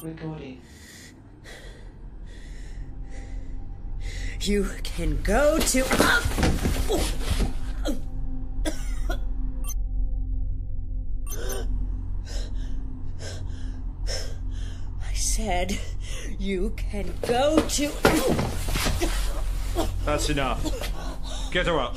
Recording. You can go to... I said you can go to... That's enough. Get her up.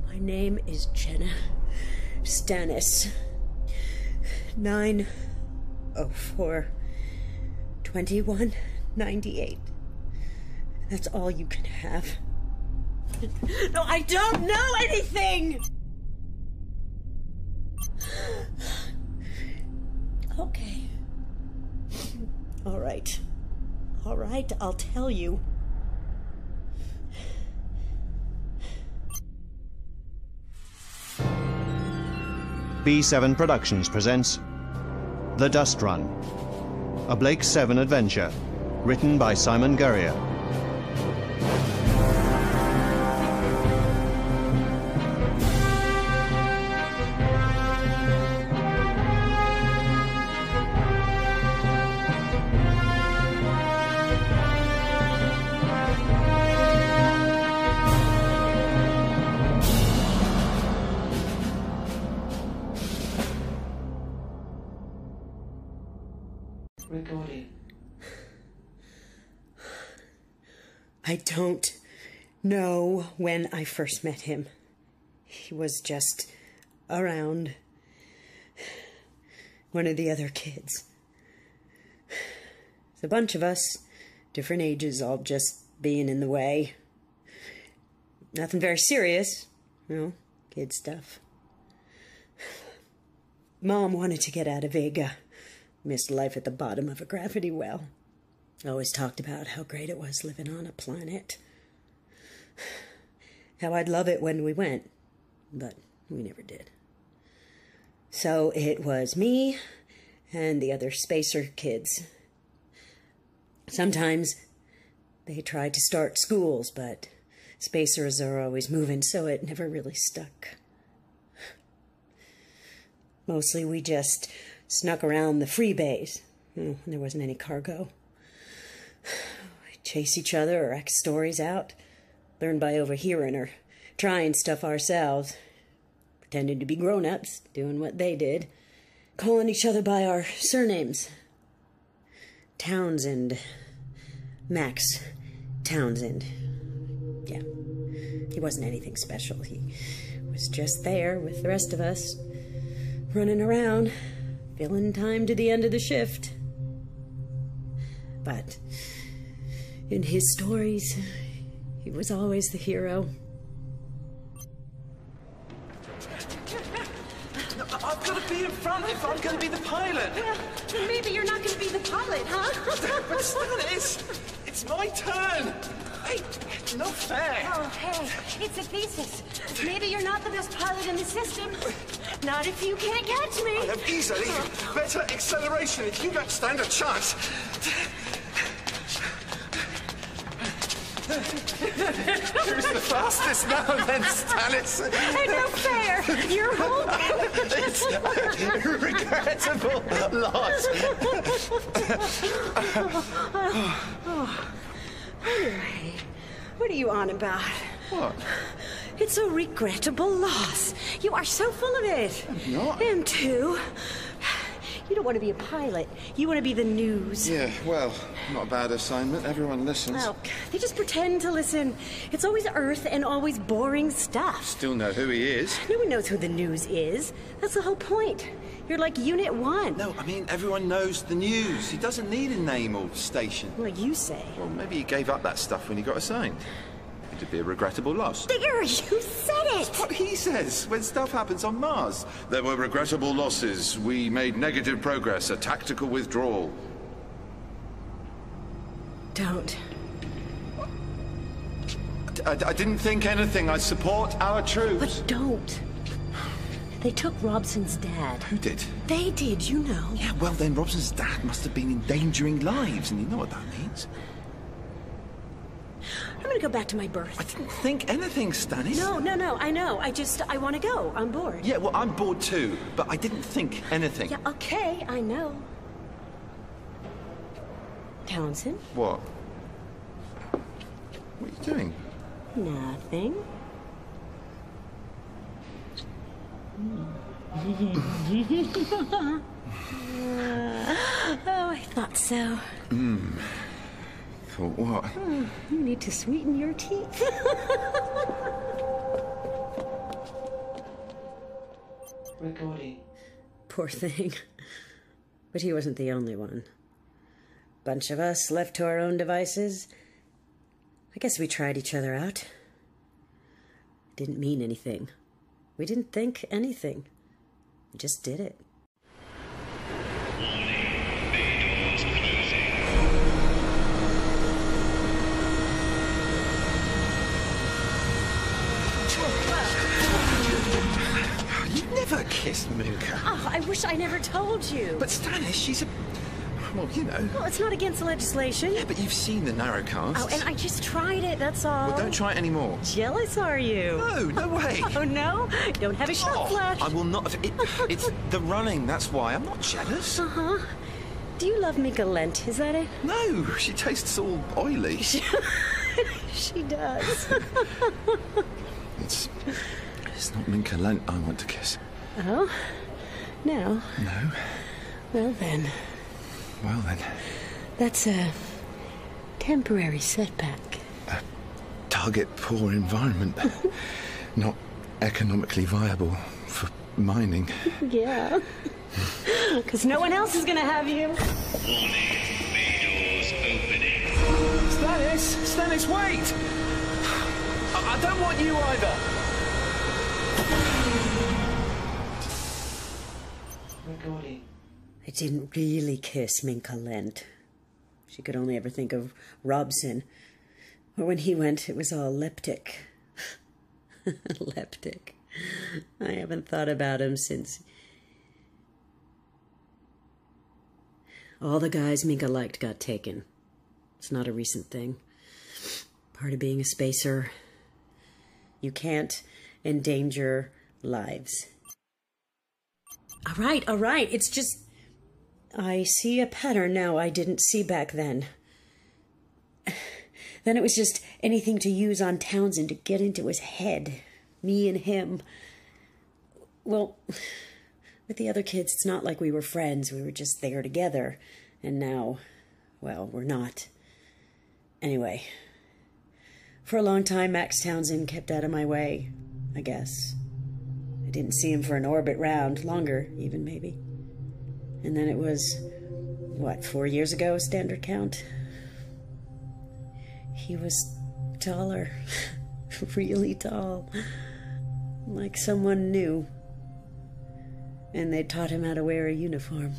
My name is Jenna Stannis. 904-2198. That's all you can have. No, I don't know anything! Okay. All right. All right, I'll tell you. B7 Productions presents The Dust Run, a Blake 7 adventure, written by Simon Gurrier. Recording. I don't know when I first met him. He was just around one of the other kids. It's a bunch of us, different ages, all just being in the way. Nothing very serious, you know, kid stuff. Mom wanted to get out of Vega. Missed life at the bottom of a gravity well. Always talked about how great it was living on a planet. How I'd love it when we went, but we never did. So it was me and the other spacer kids. Sometimes they tried to start schools, but spacers are always moving, so it never really stuck. Mostly we just snuck around the free bays. There wasn't any cargo. We'd chase each other or act stories out. Learn by overhearing or trying stuff ourselves. Pretending to be grown-ups, doing what they did. Calling each other by our surnames. Townsend. Max Townsend. Yeah. He wasn't anything special. He was just there with the rest of us. Running around. Filling time to the end of the shift. But in his stories, he was always the hero. I've got to be in front if I'm going to be the pilot. Well, maybe you're not going to be the pilot, huh? But still, it's my turn. Hey, not fair. Oh, hey, it's a thesis. Maybe you're not the best pilot in the system. Not if you can't catch me. I have easily better acceleration. You don't stand a chance. Who's the fastest now then, Stannis? Hey, no fair. You're holding. It's a regrettable loss. Anyway, what are you on about? What? It's a regrettable loss. You are so full of it. I'm not. Him too. You don't want to be a pilot. You want to be the news. Yeah, well, not a bad assignment. Everyone listens. Well, they just pretend to listen. It's always Earth and always boring stuff. Still know who he is. No one knows who the news is. That's the whole point. You're like Unit 1. No, I mean, everyone knows the news. He doesn't need a name or station. Well, you say. Well, maybe he gave up that stuff when he got assigned. It'd be a regrettable loss. There, you said it! What he says when stuff happens on Mars. There were regrettable losses. We made negative progress, a tactical withdrawal. Don't. I didn't think anything. I support our troops. But don't. They took Robson's dad. Who did? They did, you know. Yeah, well then Robson's dad must have been endangering lives, and you know what that means. I'm gonna go back to my berth. I didn't think anything, Stannis. No, I know. I want to go. I'm bored. Yeah, well, I'm bored too, but I didn't think anything. Yeah, okay, I know. Townsend? What? What are you doing? Nothing. Oh, I thought so. Thought what? You need to sweeten your teeth. Recording. Poor thing. But he wasn't the only one. Bunch of us left to our own devices. I guess we tried each other out. Didn't mean anything. We didn't think anything. We just did it. You never kissed Minka. Oh, I wish I never told you. But Stannis, she's a... Well, you know. Well, it's not against the legislation. Yeah, but you've seen the narrowcast. Oh, and I just tried it, that's all. Well, don't try it anymore. Jealous, are you? No way. Oh, no? Don't have a shot flash. I will not... It's the running, that's why. I'm not jealous. Uh-huh. Do you love Minka Lent? Is that it? No, she tastes all oily. She does. It's not Minka Lent I want to kiss. Oh? No? No. Well, then. Well, then. That's a temporary setback. A target-poor environment. Not economically viable for mining. Yeah. Because no one else is going to have you. Warning, bay doors opening. Stannis, wait! I don't want you either. Recording. I didn't really kiss Minka Lent. She could only ever think of Robson. Or when he went, it was all leptic. Leptic. I haven't thought about him since... All the guys Minka liked got taken. It's not a recent thing. Part of being a spacer. You can't endanger lives. All right. It's just... I see a pattern now I didn't see back then. Then it was just anything to use on Townsend to get into his head. Me and him. Well, with the other kids, it's not like we were friends. We were just there together. And now, well, we're not. Anyway, for a long time, Max Townsend kept out of my way, I guess. I didn't see him for an orbit round, longer even, maybe. And then it was, 4 years ago, standard count? He was taller. Really tall. Like someone new. And they taught him how to wear a uniform.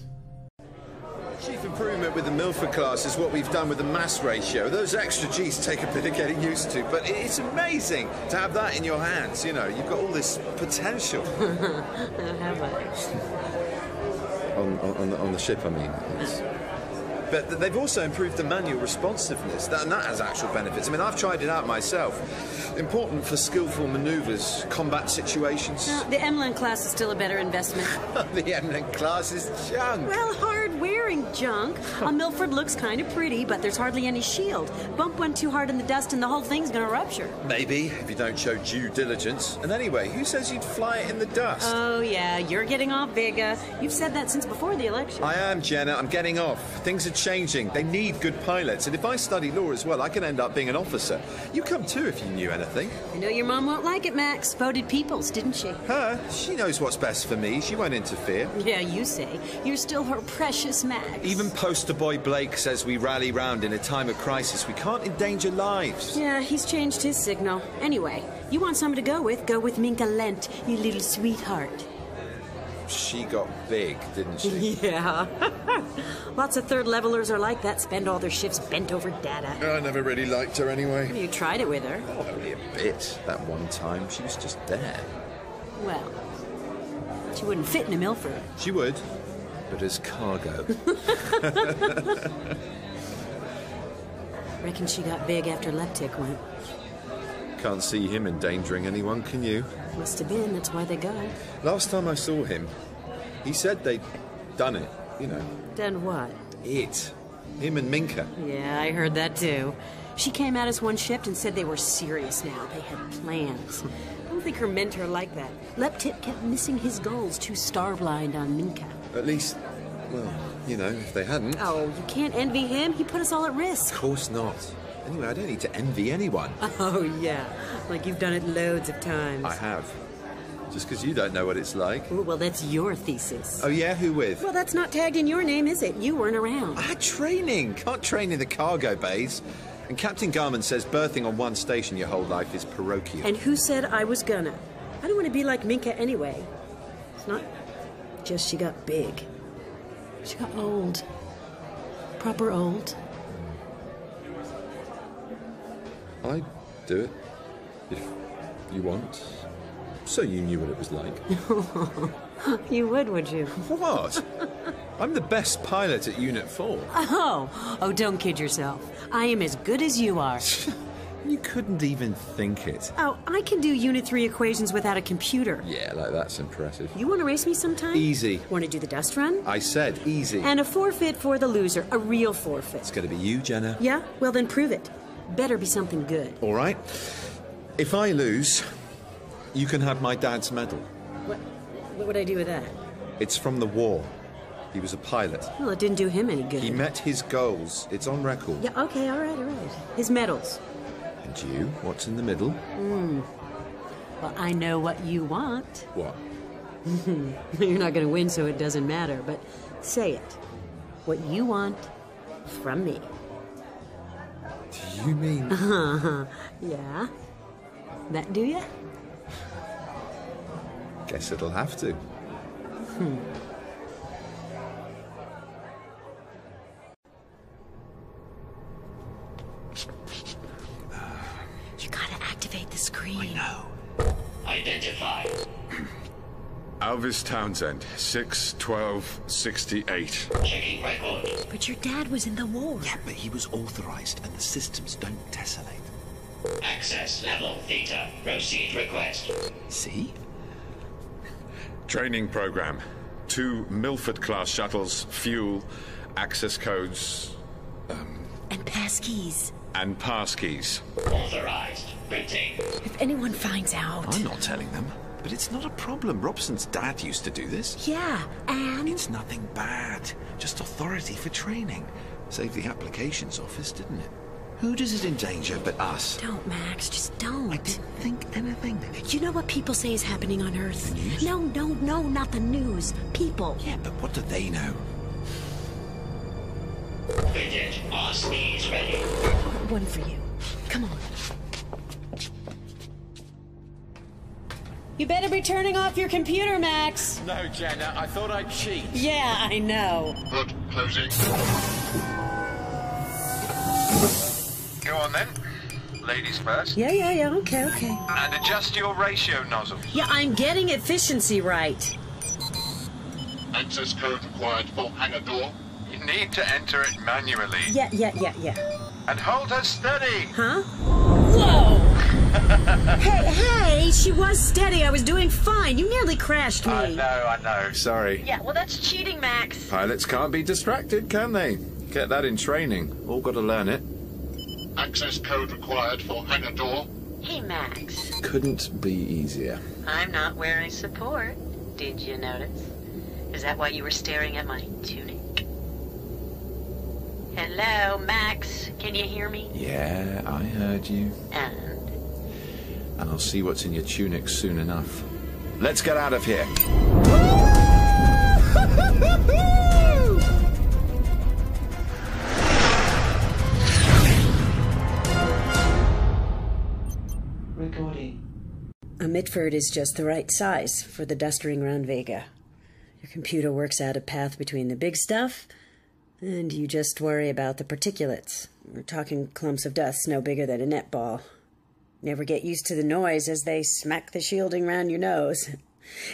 Chief improvement with the Milford class is what we've done with the mass ratio. Those extra G's take a bit of getting used to, but it's amazing to have that in your hands. You know, you've got all this potential. How much? On the ship, I mean. But they've also improved the manual responsiveness, and that has actual benefits. I mean, I've tried it out myself. Important for skillful manoeuvres, combat situations. The Emlyn class is still a better investment. The Eminent class is junk. Well, hard-wearing junk. A Milford looks kind of pretty, but there's hardly any shield. Bump one too hard in the dust and the whole thing's gonna rupture. Maybe, if you don't show due diligence. And anyway, who says you'd fly it in the dust? Oh, yeah, you're getting off, Vega. You've said that since before the election. I am, Jenna. I'm getting off. Things are changing. They need good pilots. And if I study law as well, I can end up being an officer. You come too if you knew anything. I know your mom won't like it, Max. Voted Peoples, didn't she? Her? She knows what's best for me. She won't interfere. Yeah, you say. You're still her precious Max. Even poster boy Blake says we rally round in a time of crisis. We can't endanger lives. Yeah, he's changed his signal. Anyway, you want someone to go with Minka Lent, you little sweetheart. She got big, didn't she? Yeah. Lots of third levelers are like that, spend all their shifts bent over data. I never really liked her anyway. You tried it with her. Oh, only a bit. That one time, she was just there. Well, She wouldn't fit in a Milford. She would, but as cargo. Reckon she got big after Leptic went. Can't see him endangering anyone, can you? Must have been, that's why they go. Last time I saw him, he said they'd done it, you know. Done what? It. Him and Minka. Yeah, I heard that too. She came at us one shift and said they were serious now. They had plans. I don't think her mentor liked that. Leptic kept missing his goals, too starblind on Minka. At least, well, you know, if they hadn't. Oh, you can't envy him. He put us all at risk. Of course not. Anyway, I don't need to envy anyone. Oh, yeah. Like you've done it loads of times. I have. Just because you don't know what it's like. Ooh, well, that's your thesis. Oh, yeah? Who with? Well, that's not tagged in your name, is it? You weren't around. I had training. Can't train in the cargo bays. And Captain Garman says birthing on one station your whole life is parochial. And who said I was gonna? I don't want to be like Minka anyway. It's not just she got big. She got old. Proper old. I'd do it. If you want. So you knew what it was like. You would you? What? I'm the best pilot at Unit 4. Oh, don't kid yourself. I am as good as you are. You couldn't even think it. Oh, I can do Unit 3 equations without a computer. Yeah, like that's impressive. You want to race me sometime? Easy. Want to do the dust run? I said easy. And a forfeit for the loser. A real forfeit. It's going to be you, Jenna. Yeah? Well, then prove it. Better be something good. All right. If I lose, you can have my dad's medal. What would I do with that? It's from the war. He was a pilot. Well, it didn't do him any good. He met his goals. It's on record. Yeah, okay, all right. His medals. And you? What's in the middle? Well, I know what you want. What? You're not going to win, so it doesn't matter, but say it. What you want from me. Do you mean... Yeah? That do ya? Guess it'll have to. You gotta activate the screen. I know. Identified. Alvis Townsend, 6/12/68. Checking record. But your dad was in the war. Yeah, but he was authorized, and the systems don't tessellate. Access level theta. Proceed request. See? Training program. 2 Milford-class shuttles, fuel, access codes, And passkeys. and passkeys. Authorized. Printing. If anyone finds out. I'm not telling them. But it's not a problem. Robson's dad used to do this. Yeah, and... It's nothing bad. Just authority for training. Saved the applications office, didn't it? Who does it endanger but us? Don't, Max, just don't. I didn't think anything. You know what people say is happening on Earth? The news? No, not the news. People. Yeah, but what do they know? Fidget. Passkeys ready. One for you. Come on. You better be turning off your computer, Max. No, Jenna, I thought I'd cheat. Yeah, I know. Good. Closing. Go on then. Ladies first. Yeah, okay. And adjust your ratio nozzle. Yeah, I'm getting efficiency right. Access code required for hangar door. You need to enter it manually. Yeah. And hold her steady. Huh? Whoa! Hey, she was steady. I was doing fine. You nearly crashed me. I know. Sorry. Yeah, well, that's cheating, Max. Pilots can't be distracted, can they? Get that in training. All got to learn it. Access code required for hangar door. Hey, Max. Couldn't be easier. I'm not wearing support. Did you notice? Is that why you were staring at my tunic? Hello, Max. Can you hear me? Yeah, I heard you. And I'll see what's in your tunic soon enough. Let's get out of here. Recording. a Mitford is just the right size for the dust ring around Vega. Your computer works out a path between the big stuff, and you just worry about the particulates. We're talking clumps of dust no bigger than a netball. Never get used to the noise as they smack the shielding round your nose.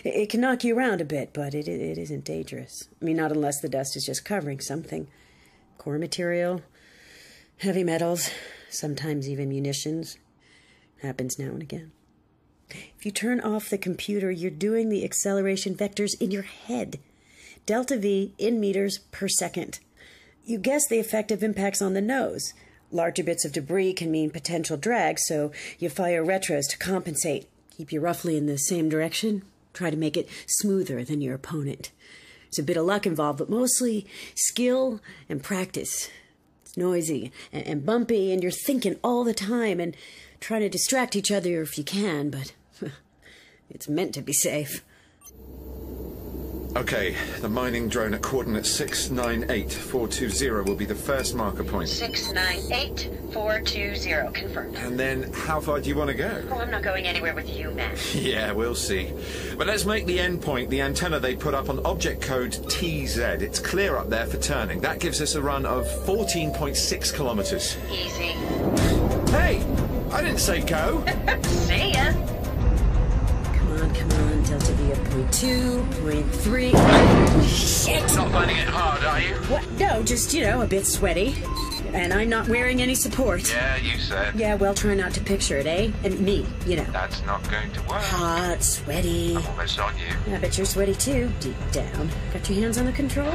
It can knock you around a bit, but it isn't dangerous. I mean, not unless the dust is just covering something. Core material, heavy metals, sometimes even munitions. Happens now and again. If you turn off the computer, you're doing the acceleration vectors in your head. Delta V in meters per second. You guess the effect of impacts on the nose. Larger bits of debris can mean potential drag, so you fire retros to compensate. Keep you roughly in the same direction. Try to make it smoother than your opponent. There's a bit of luck involved, but mostly skill and practice. It's noisy and bumpy, and you're thinking all the time and trying to distract each other if you can, but it's meant to be safe. Okay, the mining drone at coordinate 698420 will be the first marker point. 698420, confirmed. And then, how far do you want to go? Oh, I'm not going anywhere with you, Max. Yeah, we'll see. But let's make the end point the antenna they put up on object code TZ. It's clear up there for turning. That gives us a run of 14.6 kilometers. Easy. Hey! I didn't say go! See ya! Come on, Delta V of 0.2, 0.3. Shit! Not finding it hard, are you? What? No, just, a bit sweaty. And I'm not wearing any support. Yeah, you said. Yeah, well, try not to picture it, eh? And me, That's not going to work. Hot, sweaty. I'm almost on you. I bet you're sweaty too, deep down. Got your hands on the controls?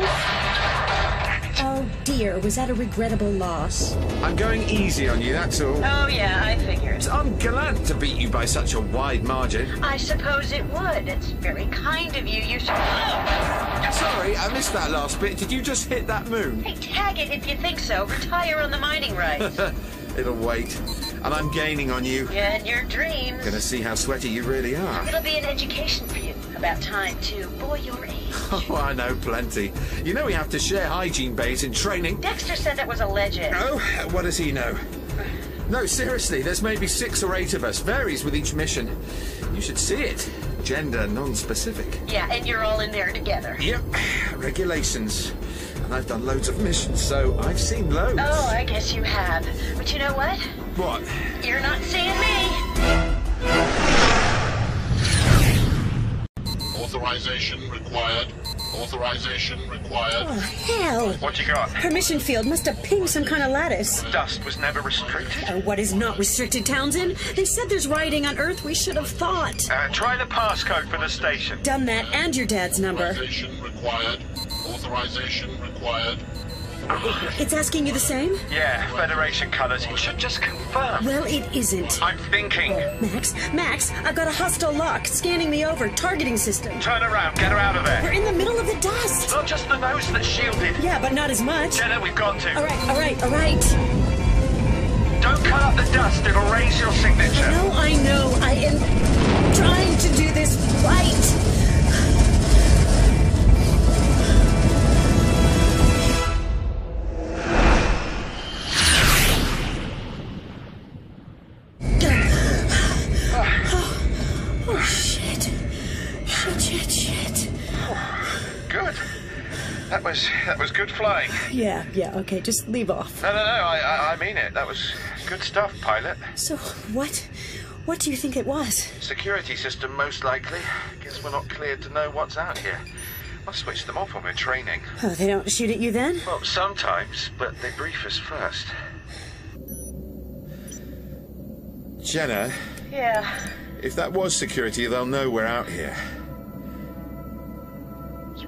Oh dear, was that a regrettable loss? I'm going easy on you, that's all. Oh yeah, I figured. I'm glad to beat you by such a wide margin. I suppose it would. It's very kind of you. You should... Sorry, I missed that last bit. Did you just hit that moon? Hey, tag it if you think so. Retire on the mining rights. It'll wait. And I'm gaining on you. Yeah, in your dreams. Gonna see how sweaty you really are. It'll be an education for you. About time, too. Boy, your age. Oh, I know plenty. You know we have to share hygiene bays in training. Dexter said that was alleged. Oh, what does he know? No, seriously, there's maybe 6 or 8 of us. Varies with each mission. You should see it. Gender non-specific. Yeah, and you're all in there together. Yep. Regulations. And I've done loads of missions, so I've seen loads. Oh, I guess you have. But you know what? What? You're not seeing me. Authorization required. Authorization required. Oh, hell. What you got? Her mission field must have pinged some kind of lattice. Dust was never restricted. What is not restricted, Townsend? They said there's rioting on Earth. We should have thought. Try the passcode for the station. Done that, and your dad's number. Authorization required. Authorization required. It's asking you the same? Yeah, Federation colors. It should just confirm. Well, it isn't. I'm thinking. Max, I've got a hostile lock scanning me over. Targeting system. Turn around. Get her out of there. We're in the middle of the dust. Not just the nose that's shielded. Yeah, but not as much. Jenna, we've got to. All right. Don't cut up the dust. It'll raise your signature. No, I know. I am trying to do this right. Oh, shit. Good. That was good flying. Yeah, okay, just leave off. No, I mean it. That was good stuff, pilot. So, what do you think it was? Security system, most likely. Guess we're not cleared to know what's out here. I'll switch them off when we're training. Oh, they don't shoot at you then? Well, sometimes, but they brief us first. Jenna? Yeah. If that was security, they'll know we're out here.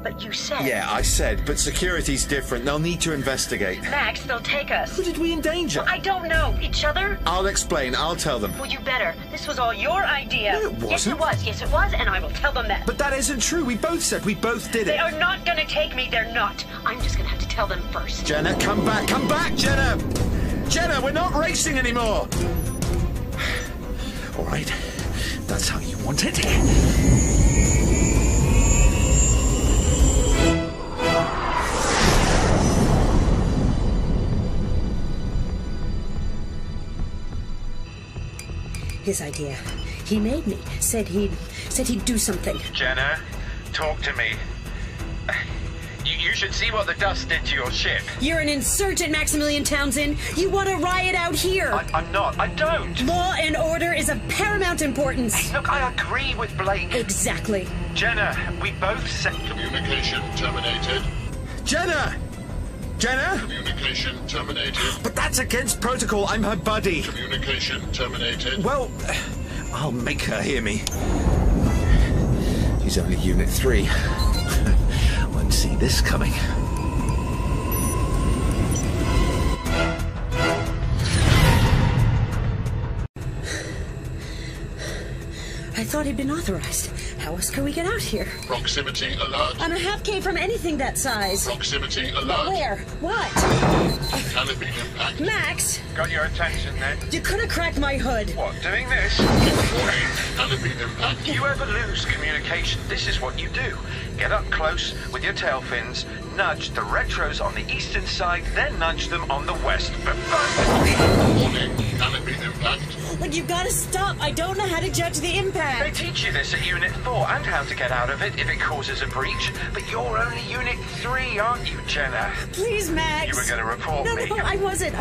But you said... Yeah, I said, but security's different. They'll need to investigate. Max, they'll take us. Who did we endanger? I don't know. Each other? I'll explain. I'll tell them. Well, you better. This was all your idea. No, it wasn't. Yes, it was, and I will tell them that. But that isn't true. We both said we both did it. They are not gonna take me. They're not. I'm just gonna have to tell them first. Jenna, come back. Come back, Jenna! Jenna, we're not racing anymore! All right. That's how you want it. His idea. He made me. Said he'd do something. Jenna, talk to me. You should see what the dust did to your ship. You're an insurgent, Maximilian Townsend. You want to riot out here. I'm not. I don't. Law and order is of paramount importance. Hey, look, I agree with Blake. Exactly. Jenna, we both said... Communication terminated. Jenna! Jenna? Communication terminated. But that's against protocol. I'm her buddy. Communication terminated. Well, I'll make her hear me. She's only Unit 3. Won't see this coming. I thought he'd been authorized. How else could we get out here? Proximity alert. I'm a half K from anything that size. Proximity alert. But where? What? Canopy impact. Max! Got your attention then? You could have cracked my hood. What, doing this? Canopy impact. If you ever lose communication, this is what you do. Get up close with your tail fins, nudge the retros on the eastern side, then nudge them on the west. Warning, canopy impact. Like, you gotta stop. I don't know how to judge the impact. They teach you this at Unit 4 and how to get out of it if it causes a breach. But you're only Unit 3, aren't you, Jenna? Please, Max. You were going to report me. No, I wasn't.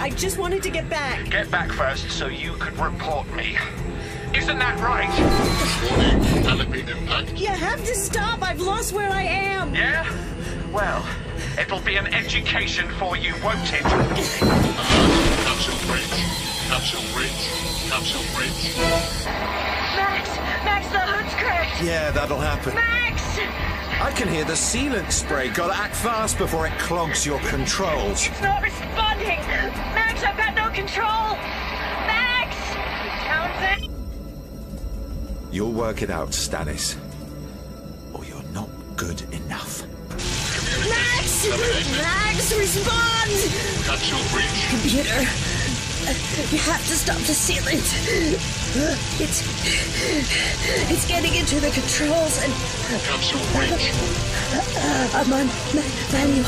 I just wanted to get back. Get back first so you could report me. Isn't that right? Warning, canopy impact. You have to stop. I've lost where I am. Yeah? Well, it'll be an education for you, won't it? Capsule breach. Capsule breach. Capsule breach. Max, the hood's cracked. Yeah, that'll happen. Max! I can hear the sealant spray. Gotta act fast before it clogs your controls. It's not responding. Max, I've got no control. Max! Townsend? You'll work it out, Stannis. Or you're not good enough. Max! Max, respond! Capsule breach. Computer, you have to stop the sealant. It's getting into the controls and... Capsule breach. I'm on manual.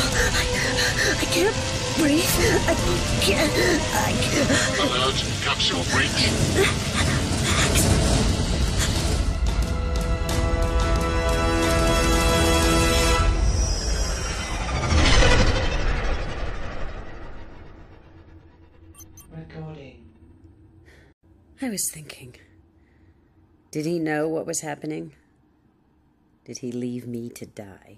I can't breathe. I can't... Alert, capsule breach. Recording. I was thinking, did he know what was happening? Did he leave me to die?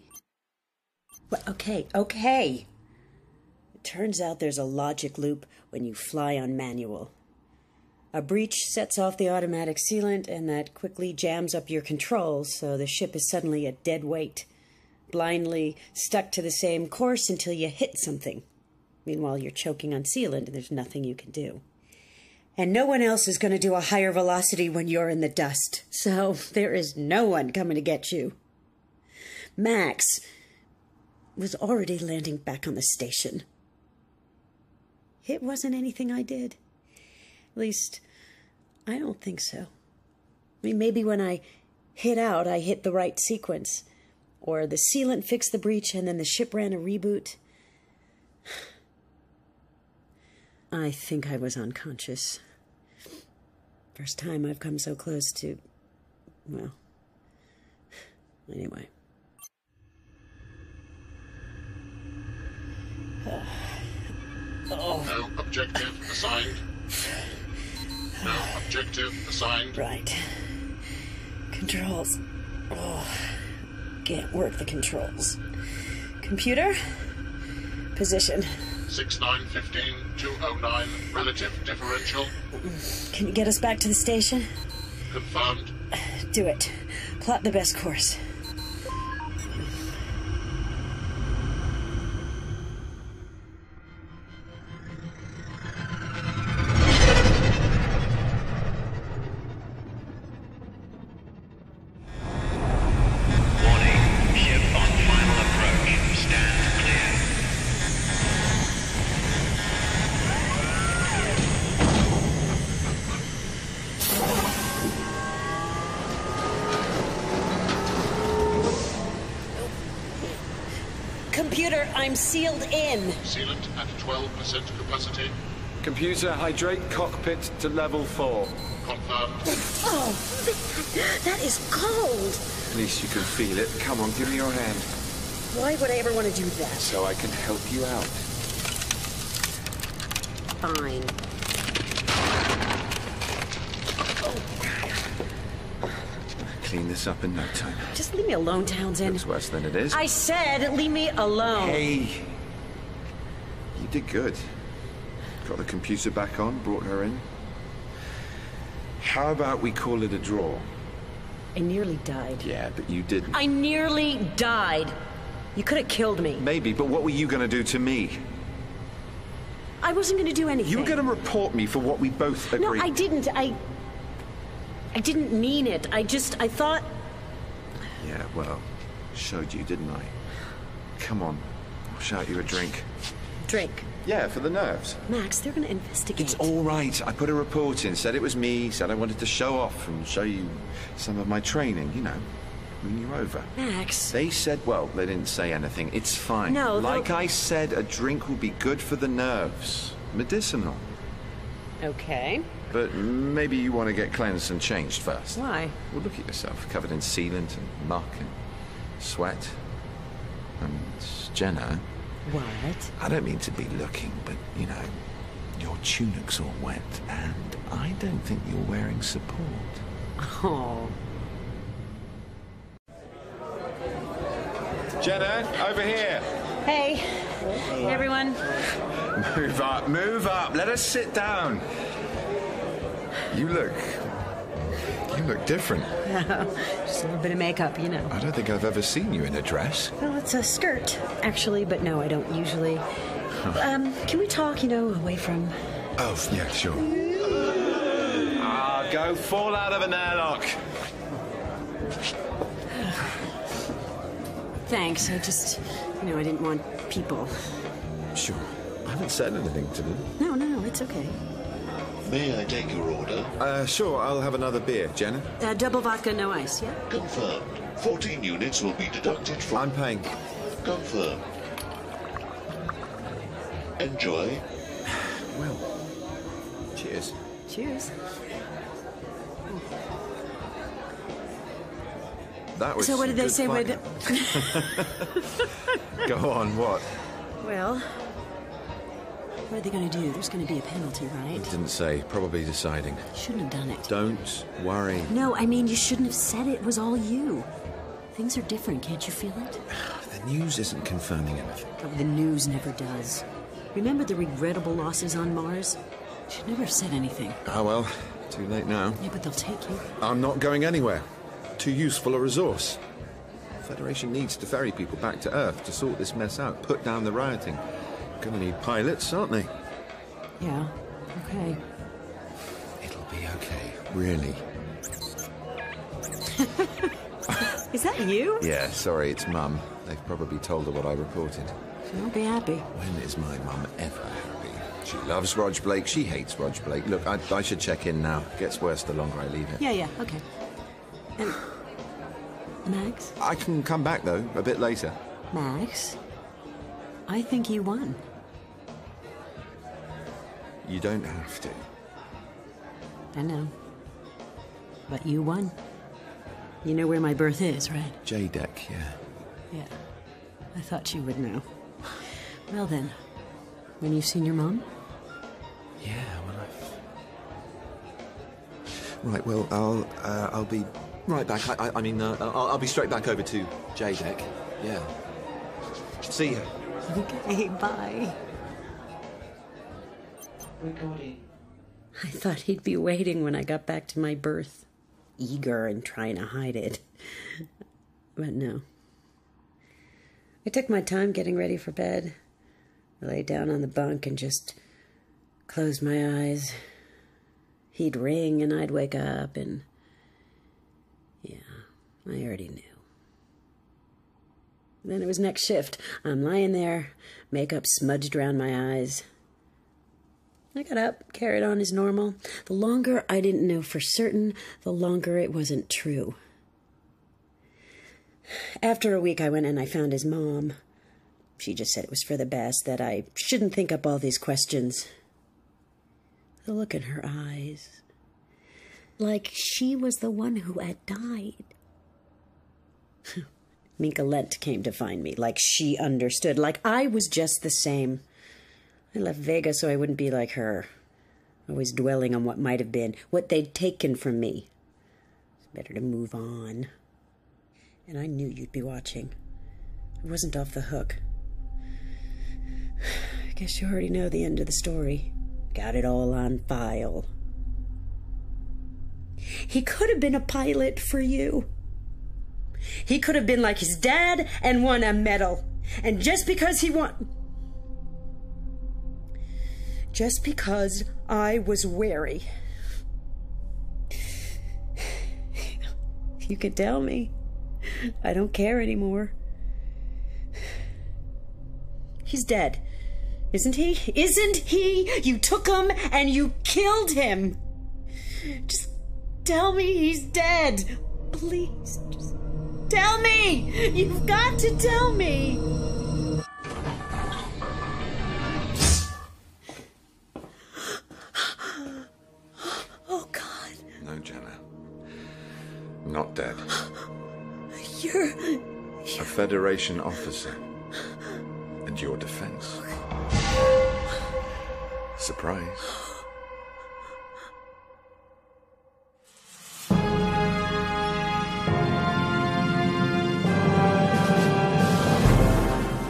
Well, okay. It turns out there's a logic loop when you fly on manual. A breach sets off the automatic sealant, and that quickly jams up your controls, so the ship is suddenly a dead weight, blindly stuck to the same course until you hit something. Meanwhile, you're choking on sealant, and there's nothing you can do. And no one else is going to do a higher velocity when you're in the dust, so there is no one coming to get you. Max was already landing back on the station. It wasn't anything I did. At least, I don't think so. I mean, maybe when I hit out, I hit the right sequence. Or the sealant fixed the breach and then the ship ran a reboot. I think I was unconscious. First time I've come so close to... well... anyway. No objective assigned. No objective assigned. Right. Controls. Oh, can't work the controls. Computer? Position. 6915 209 relative differential. Can you get us back to the station? Confirmed. Do it. Plot the best course. Computer, I'm sealed in. Sealant at 12% capacity. Computer, hydrate cockpit to level 4. Confirmed. Oh, that is cold. At least you can feel it. Come on, give me your hand. Why would I ever want to do that? So I can help you out. Fine. Clean this up in no time. Just leave me alone, Townsend. Looks worse than it is. I said leave me alone. Hey! You did good. Got the computer back on, brought her in. How about we call it a draw? I nearly died. Yeah, but you didn't. I nearly died. You could have killed me. Maybe, but what were you going to do to me? I wasn't going to do anything. You were going to report me for what we both agreed. No, I didn't. I didn't mean it. I thought... Yeah, well, showed you, didn't I? Come on, I'll shout you a drink. Drink? Yeah, for the nerves. Max, they're going to investigate. It's all right. I put a report in, said it was me, said I wanted to show off and show you some of my training, you know, win you over. Max. They said, well, they didn't say anything. It's fine. No, like I said, a drink will be good for the nerves. Medicinal. Okay. But maybe you want to get cleansed and changed first. Why? Well, look at yourself, covered in sealant and muck and sweat. And Jenna... What? I don't mean to be looking, but, you know, your tunic's all wet, and I don't think you're wearing support. Oh. Jenna, over here. Hey. Hey, everyone. Move up. Let us sit down. You look different. Just a little bit of makeup, you know. I don't think I've ever seen you in a dress. Well, it's a skirt, actually, but no, I don't usually. Can we talk, you know, away from... Oh, yeah, sure. Go fall out of an airlock. Thanks, I just, you know, I didn't want people. Sure. I haven't said anything to them. No, it's okay. May I take your order? Sure, I'll have another beer, Jenna. Double vodka, no ice, yeah? Confirmed. 14 units will be deducted from... I'm paying. Confirmed. Enjoy. Well, cheers. Cheers. That was So what did they good say? fighting. Go on, what? Well, what are they going to do? There's going to be a penalty, right? Didn't say. Probably deciding. Shouldn't have done it. Don't worry. No, I mean, you shouldn't have said it was all you. Things are different, can't you feel it? The news isn't confirming anything. Oh, the news never does. Remember the regrettable losses on Mars? Should never have said anything. Oh, well, too late now. Yeah, but they'll take you. I'm not going anywhere. Too useful a resource. The Federation needs to ferry people back to Earth to sort this mess out, put down the rioting. Gonna need pilots, aren't they? Yeah, okay. It'll be okay, really. Is that you? Yeah, sorry, it's Mum. They've probably told her what I reported. She won't be happy. When is my mum ever happy? She loves Rog Blake, she hates Rog Blake. Look, I should check in now. Gets worse the longer I leave it. Yeah, okay. And Max? I can come back, though, a bit later. Max? I think you won. You don't have to. I know. But you won. You know where my berth is, right? J-deck, yeah. Yeah. I thought you would know. Well then, when you've seen your mom? Yeah, well, Right, well, I'll be right back. I'll be straight back over to J-deck. Yeah. See ya. Okay, bye. Recording. I thought he'd be waiting when I got back to my berth, eager and trying to hide it. But no. I took my time getting ready for bed. I lay down on the bunk and just closed my eyes. He'd ring and I'd wake up and... yeah, I already knew. Then it was next shift. I'm lying there, makeup smudged around my eyes. I got up, carried on as normal. The longer I didn't know for certain, the longer it wasn't true. After a week, I went and I found his mom. She just said it was for the best, that I shouldn't think up all these questions. The look in her eyes. Like she was the one who had died. Minka Lent came to find me, like she understood, like I was just the same. I left Vega so I wouldn't be like her, always dwelling on what might have been, what they'd taken from me. It's better to move on. And I knew you'd be watching. I wasn't off the hook. I guess you already know the end of the story. Got it all on file. He could have been a pilot for you. He could have been like his dad and won a medal. And just because he won... Just because I was wary. You can tell me. I don't care anymore. He's dead. Isn't he? Isn't he? You took him and you killed him. Just tell me he's dead. Please, just tell me. You've got to tell me. Oh, God. No, Jenna. Not dead. You're... A Federation officer. And your defense. Surprise.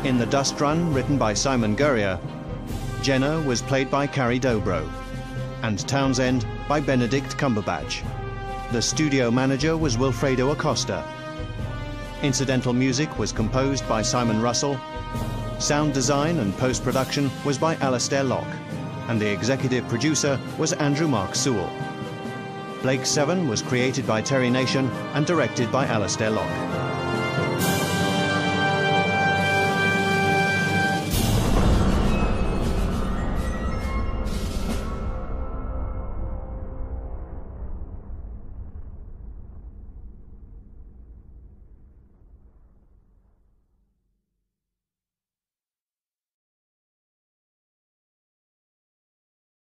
In The Dust Run, written by Simon Gurrier, Jenna was played by Carrie Dobro, and Townsend by Benedict Cumberbatch. The studio manager was Wilfredo Acosta. Incidental music was composed by Simon Russell. Sound design and post-production was by Alastair Locke, and the executive producer was Andrew Mark Sewell. Blake 7 was created by Terry Nation and directed by Alastair Locke.